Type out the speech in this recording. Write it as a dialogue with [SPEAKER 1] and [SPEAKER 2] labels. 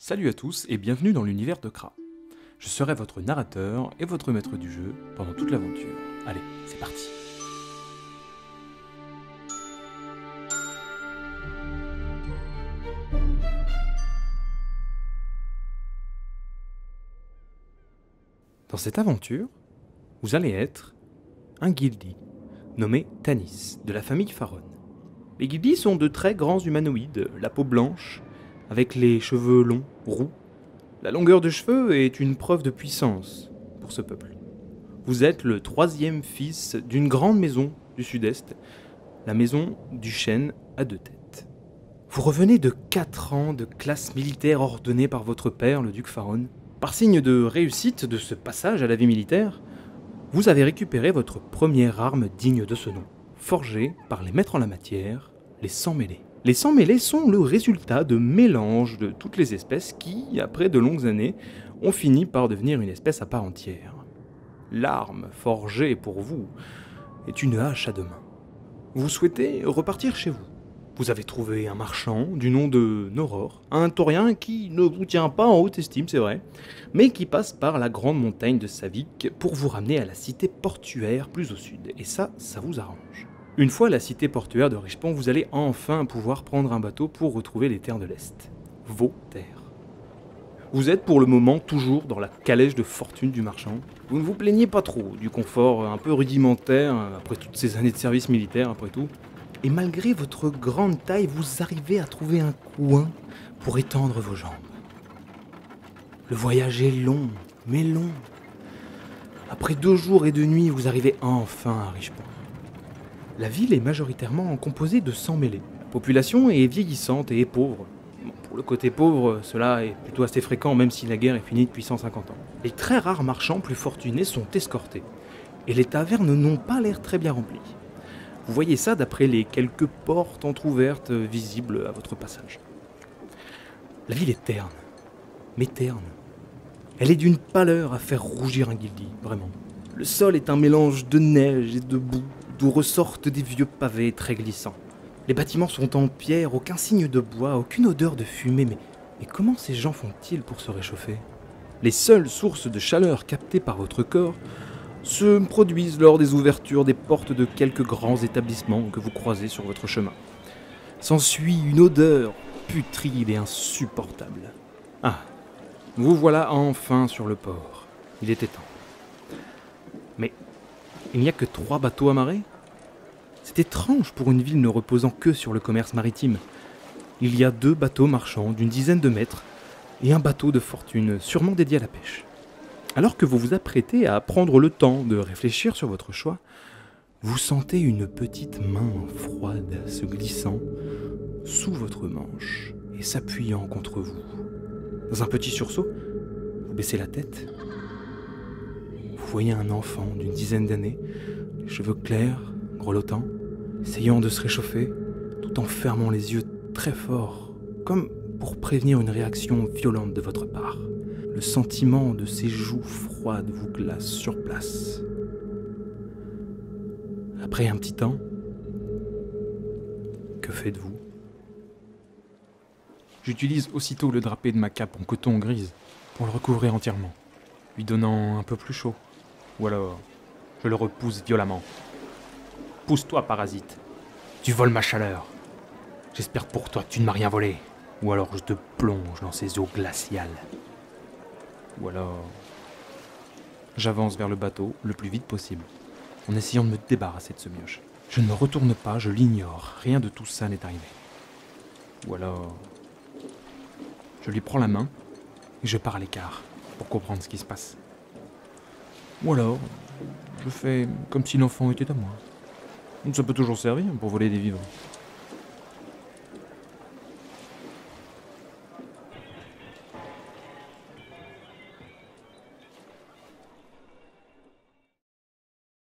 [SPEAKER 1] Salut à tous et bienvenue dans l'univers de Kra. Je serai votre narrateur et votre maître du jeu pendant toute l'aventure. Allez, c'est parti. Dans cette aventure, vous allez être un guildi nommé Tanis, de la famille Faron. Les guildis sont de très grands humanoïdes, la peau blanche, avec les cheveux longs, roux. La longueur de cheveux est une preuve de puissance pour ce peuple. Vous êtes le troisième fils d'une grande maison du sud-est, la maison du chêne à deux têtes. Vous revenez de 4 ans de classe militaire ordonnée par votre père, le duc Faron. Par signe de réussite de ce passage à la vie militaire, vous avez récupéré votre première arme digne de ce nom, forgée par les maîtres en la matière, les sans-mêlés. Les sans-mêlés sont le résultat de mélanges de toutes les espèces qui, après de longues années, ont fini par devenir une espèce à part entière. L'arme forgée pour vous est une hache à deux mains. Vous souhaitez repartir chez vous. Vous avez trouvé un marchand du nom de Noror, un taurien qui ne vous tient pas en haute estime, c'est vrai, mais qui passe par la grande montagne de Savik pour vous ramener à la cité portuaire plus au sud, et ça vous arrange. Une fois à la cité portuaire de Richepont, vous allez enfin pouvoir prendre un bateau pour retrouver les terres de l'Est. Vos terres. Vous êtes pour le moment toujours dans la calèche de fortune du marchand. Vous ne vous plaignez pas trop du confort un peu rudimentaire, après toutes ces années de service militaire après tout. Et malgré votre grande taille, vous arrivez à trouver un coin pour étendre vos jambes. Le voyage est long, mais long. Après 2 jours et 2 nuits, vous arrivez enfin à Richepont. La ville est majoritairement composée de sans-mêlés. La population est vieillissante et est pauvre. Bon, pour le côté pauvre, cela est plutôt assez fréquent même si la guerre est finie depuis 150 ans. Les très rares marchands plus fortunés sont escortés. Et les tavernes n'ont pas l'air très bien remplies. Vous voyez ça d'après les quelques portes entr'ouvertes visibles à votre passage. La ville est terne, mais terne. Elle est d'une pâleur à faire rougir un guildi, vraiment. Le sol est un mélange de neige et de boue, d'où ressortent des vieux pavés très glissants. Les bâtiments sont en pierre, aucun signe de bois, aucune odeur de fumée, mais comment ces gens font-ils pour se réchauffer? Les seules sources de chaleur captées par votre corps se produisent lors des ouvertures des portes de quelques grands établissements que vous croisez sur votre chemin. S'ensuit une odeur putride et insupportable. Ah, vous voilà enfin sur le port. Il était temps. Mais il n'y a que 3 bateaux amarrés? C'est étrange pour une ville ne reposant que sur le commerce maritime. Il y a 2 bateaux marchands d'une dizaine de mètres et un bateau de fortune sûrement dédié à la pêche. Alors que vous vous apprêtez à prendre le temps de réfléchir sur votre choix, vous sentez une petite main froide se glissant sous votre manche et s'appuyant contre vous. Dans un petit sursaut, vous baissez la tête. Vous voyez un enfant d'une dizaine d'années, les cheveux clairs, grelottants, essayant de se réchauffer, tout en fermant les yeux très fort, comme pour prévenir une réaction violente de votre part. Le sentiment de ses joues froides vous glace sur place. Après un petit temps, que faites-vous? J'utilise aussitôt le drapé de ma cape en coton grise pour le recouvrir entièrement, lui donnant un peu plus chaud. Ou alors, je le repousse violemment. Pousse-toi, parasite. Tu voles ma chaleur. J'espère pour toi que tu ne m'as rien volé. Ou alors je te plonge dans ces eaux glaciales. Ou alors, j'avance vers le bateau le plus vite possible, en essayant de me débarrasser de ce mioche. Je ne me retourne pas, je l'ignore, rien de tout ça n'est arrivé. Ou alors, je lui prends la main et je pars à l'écart pour comprendre ce qui se passe. Ou alors, je fais comme si l'enfant était à moi. Ça peut toujours servir pour voler des vivres.